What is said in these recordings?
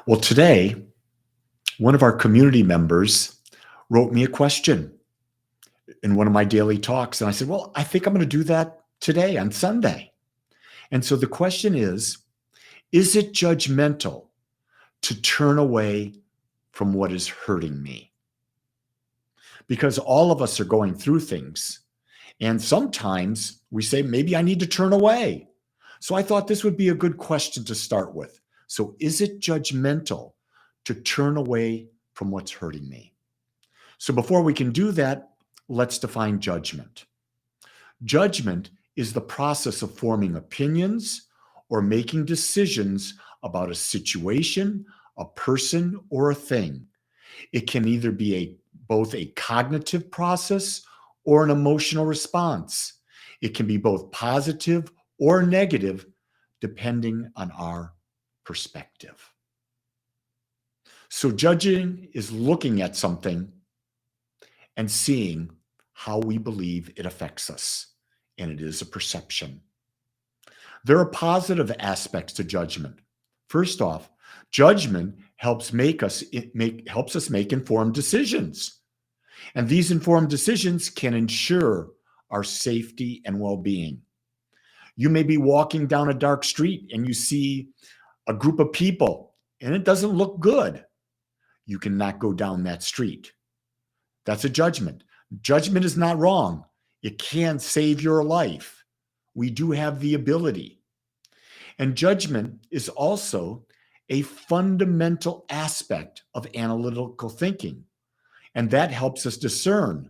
Well, today, one of our community members wrote me a question in one of my daily talks. And I said, well, I think I'm going to do that today on Sunday. And so the question is it judgmental to turn away from what is hurting me? Because all of us are going through things. And sometimes we say, maybe I need to turn away. So I thought this would be a good question to start with. So is it judgmental to turn away from what's hurting me? So before we can do that, let's define judgment. Judgment is the process of forming opinions or making decisions about a situation, a person, or a thing. It can either be both a cognitive process or an emotional response. It can be both positive or negative, depending on our perspective. So judging is looking at something and seeing how we believe it affects us. And it is a perception. There are positive aspects to judgment. First off, judgment helps us make informed decisions. And these informed decisions can ensure our safety and well-being. You may be walking down a dark street and you see a group of people and it doesn't look good. You cannot go down that street. That's a judgment. Judgment is not wrong. It can save your life. We do have the ability. And judgment is also a fundamental aspect of analytical thinking. And that helps us discern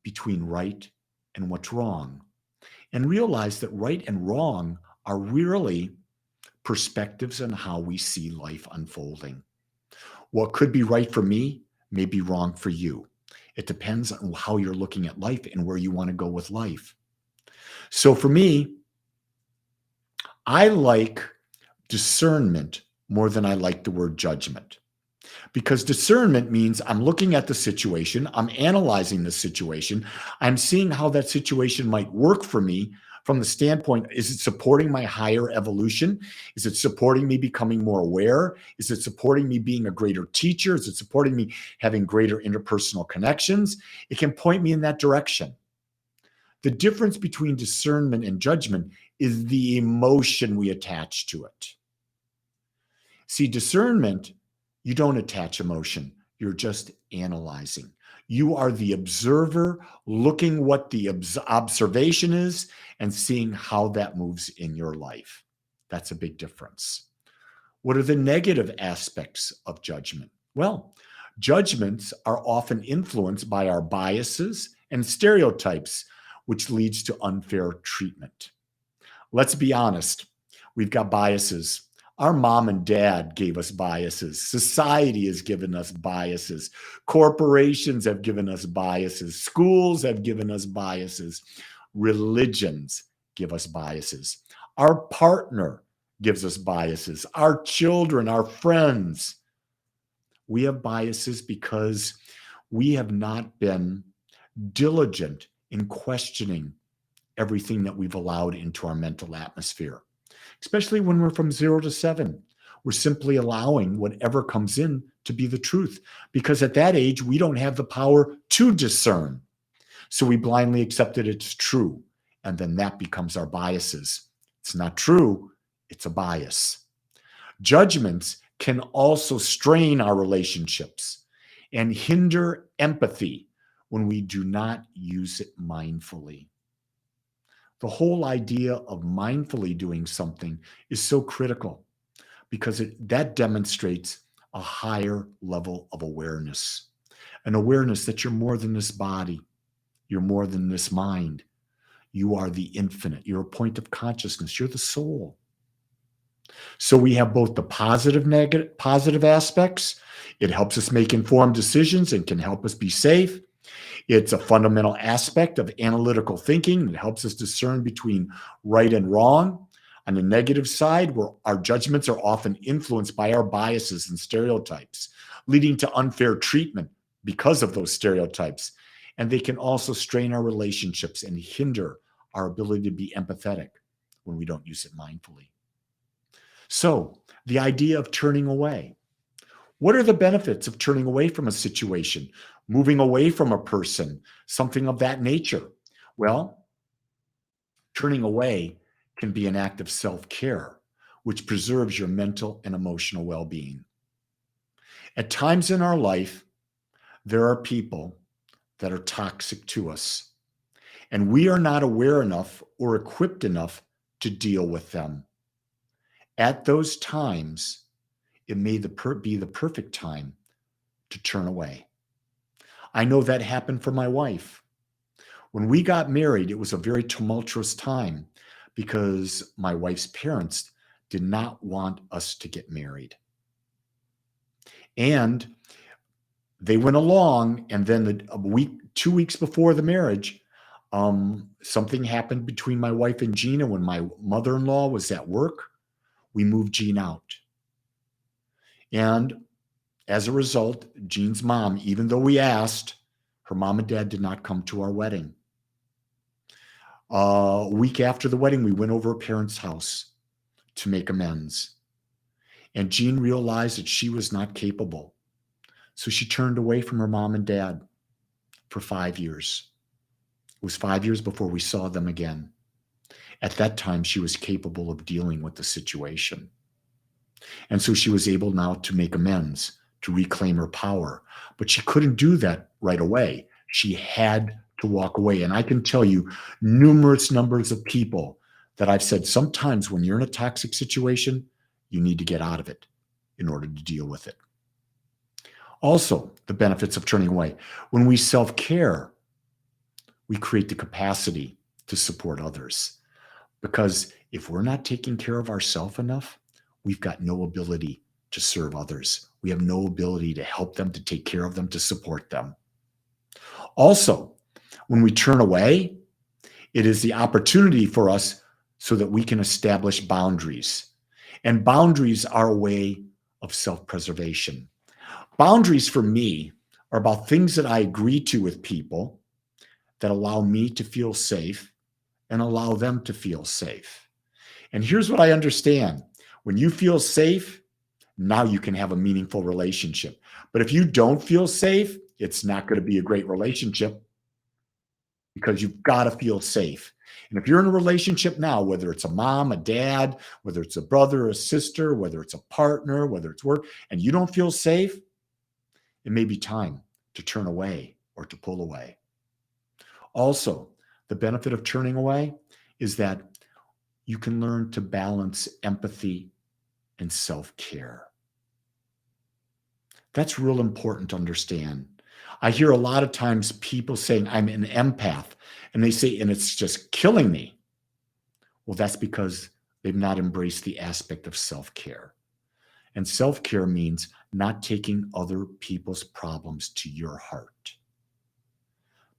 between right and what's wrong. And realize that right and wrong are really perspectives on how we see life unfolding. What could be right for me may be wrong for you. It depends on how you're looking at life and where you want to go with life. So for me, I like discernment more than I like the word judgment. Because discernment means I'm looking at the situation, I'm analyzing the situation, I'm seeing how that situation might work for me from the standpoint, is it supporting my higher evolution? Is it supporting me becoming more aware? Is it supporting me being a greater teacher? Is it supporting me having greater interpersonal connections? It can point me in that direction. The difference between discernment and judgment is the emotion we attach to it. See, discernment, you don't attach emotion. You're just analyzing. You are the observer looking what the observation is and seeing how that moves in your life. That's a big difference. What are the negative aspects of judgment? Well, judgments are often influenced by our biases and stereotypes, which leads to unfair treatment. Let's be honest. We've got biases. Our mom and dad gave us biases. Society has given us biases. Corporations have given us biases. Schools have given us biases. Religions give us biases. Our partner gives us biases. Our children, our friends. We have biases because we have not been diligent in questioning everything that we've allowed into our mental atmosphere. Especially when we're from 0 to 7. We're simply allowing whatever comes in to be the truth, because at that age, we don't have the power to discern. So we blindly accept that it's true, and then that becomes our biases. It's not true, it's a bias. Judgments can also strain our relationships and hinder empathy when we do not use it mindfully. The whole idea of mindfully doing something is so critical because that demonstrates a higher level of awareness, an awareness that you're more than this body, you're more than this mind, you are the infinite, you're a point of consciousness, you're the soul. So we have both the positive aspects. It helps us make informed decisions and can help us be safe. It's a fundamental aspect of analytical thinking that helps us discern between right and wrong. On the negative side, where our judgments are often influenced by our biases and stereotypes, leading to unfair treatment because of those stereotypes. And they can also strain our relationships and hinder our ability to be empathetic when we don't use it mindfully. So, the idea of turning away. What are the benefits of turning away from a situation, moving away from a person, something of that nature? Well, turning away can be an act of self care, which preserves your mental and emotional well being. At times in our life, there are people that are toxic to us, and we are not aware enough or equipped enough to deal with them. At those times, it may be the perfect time to turn away. I know that happened for my wife. When we got married, it was a very tumultuous time because my wife's parents did not want us to get married. And they went along, and then a week, 2 weeks before the marriage, something happened between my wife and Gina when my mother-in-law was at work. We moved Jean out. And as a result, Jean's mom, even though we asked, her mom and dad did not come to our wedding. A week after the wedding, we went over her parents' house to make amends. And Jean realized that she was not capable. So she turned away from her mom and dad for 5 years. It was 5 years before we saw them again. At that time, she was capable of dealing with the situation. And so she was able now to make amends, to reclaim her power. But she couldn't do that right away. She had to walk away. And I can tell you numerous numbers of people that I've said sometimes when you're in a toxic situation, you need to get out of it in order to deal with it. Also, the benefits of turning away. When we self-care, we create the capacity to support others. Because if we're not taking care of ourselves enough, we've got no ability to serve others. We have no ability to help them, to take care of them, to support them. Also, when we turn away, it is the opportunity for us so that we can establish boundaries. And boundaries are a way of self-preservation. Boundaries for me are about things that I agree to with people that allow me to feel safe and allow them to feel safe. And here's what I understand. When you feel safe, now you can have a meaningful relationship. But if you don't feel safe, it's not going to be a great relationship because you've got to feel safe. And if you're in a relationship now, whether it's a mom, a dad, whether it's a brother, a sister, whether it's a partner, whether it's work, and you don't feel safe, it may be time to turn away or to pull away. Also, the benefit of turning away is that you can learn to balance empathy and self-care. That's real important to understand. I hear a lot of times people saying, I'm an empath, and they say, and it's just killing me. Well, that's because they've not embraced the aspect of self-care. And self-care means not taking other people's problems to your heart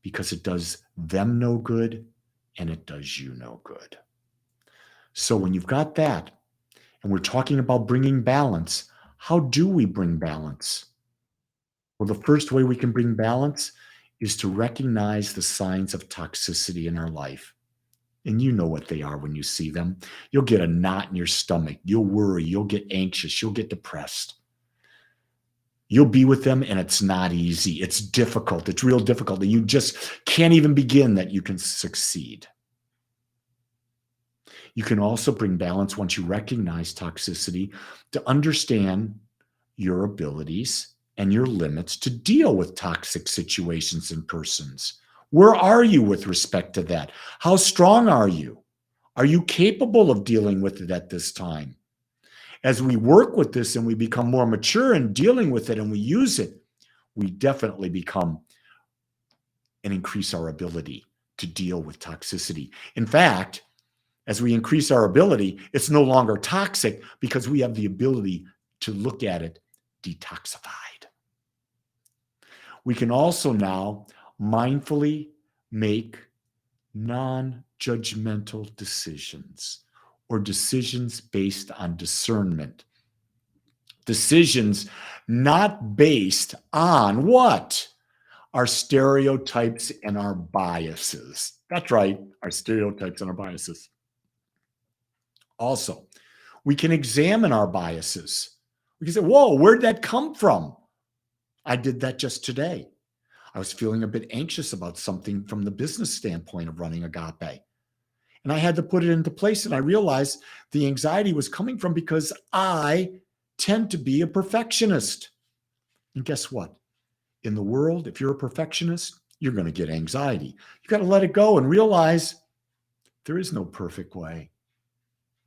because it does them no good and it does you no good. So when you've got that, and we're talking about bringing balance, how do we bring balance? Well, the first way we can bring balance is to recognize the signs of toxicity in our life. And you know what they are when you see them. You'll get a knot in your stomach. You'll worry. You'll get anxious. You'll get depressed. You'll be with them and it's not easy. It's difficult. It's real difficult. And you just can't even begin that you can succeed. You can also bring balance once you recognize toxicity to understand your abilities and your limits to deal with toxic situations and persons. Where are you with respect to that? How strong are you? Are you capable of dealing with it at this time? As we work with this and we become more mature in dealing with it and we use it, we definitely become and increase our ability to deal with toxicity. In fact, as we increase our ability, it's no longer toxic because we have the ability to look at it detoxified. We can also now mindfully make non-judgmental decisions or decisions based on discernment. Decisions not based on what? Our stereotypes and our biases. That's right, our stereotypes and our biases. Also, We can examine our biases. We can say, whoa, where'd that come from? I did that just today. I was feeling a bit anxious about something from the business standpoint of running Agape. And I had to put it into place. And I realized the anxiety was coming from because I tend to be a perfectionist. And guess what? In the world, if you're a perfectionist, you're going to get anxiety. You got to let it go and realize there is no perfect way.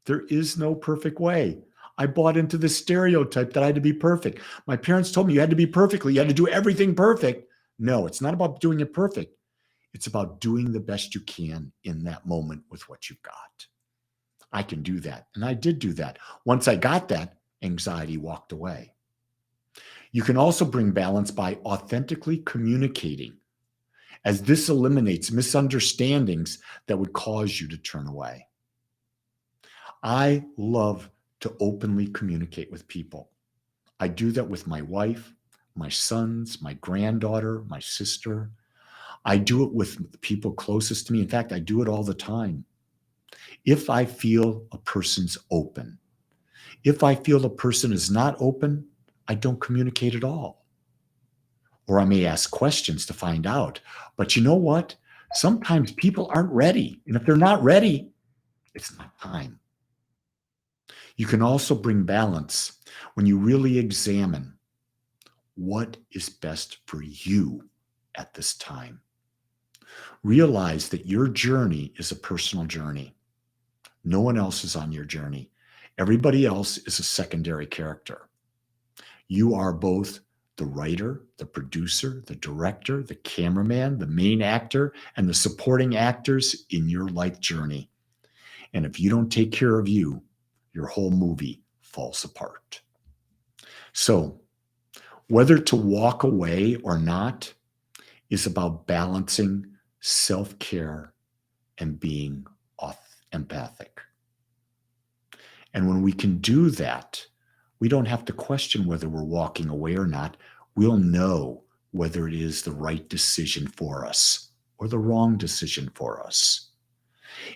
There is no perfect way. I bought into this stereotype that I had to be perfect. My parents told me you had to be perfectly, you had to do everything perfect. No, it's not about doing it perfect. It's about doing the best you can in that moment with what you've got. I can do that. And I did do that. Once I got that, anxiety walked away. You can also bring balance by authentically communicating, as this eliminates misunderstandings that would cause you to turn away. I love to openly communicate with people. I do that with my wife, my sons, my granddaughter, my sister. I do it with the people closest to me. In fact, I do it all the time. If I feel a person's open, if I feel a person is not open, I don't communicate at all. Or I may ask questions to find out. But you know what? Sometimes people aren't ready. And if they're not ready, it's not time. You can also bring balance when you really examine what is best for you at this time. Realize that your journey is a personal journey. No one else is on your journey. Everybody else is a secondary character. You are both the writer, the producer, the director, the cameraman, the main actor, and the supporting actors in your life journey. And if you don't take care of you, your whole movie falls apart. So, whether to walk away or not is about balancing self-care and being empathic. And when we can do that, we don't have to question whether we're walking away or not. We'll know whether it is the right decision for us or the wrong decision for us.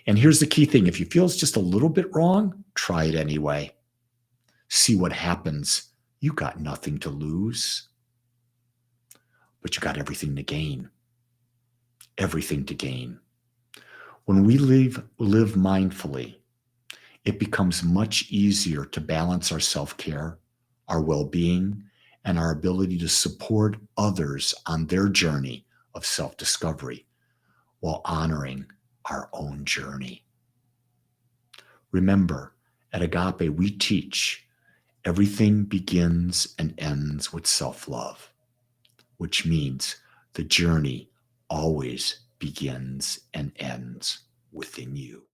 And here's the key thing. If you feel it's just a little bit wrong, try it anyway. See what happens. You got nothing to lose, but you got everything to gain. Everything to gain. When we live mindfully, it becomes much easier to balance our self-care, our well-being, and our ability to support others on their journey of self-discovery while honoring our own journey. Remember, at Agape, we teach everything begins and ends with self-love, which means the journey always begins and ends within you.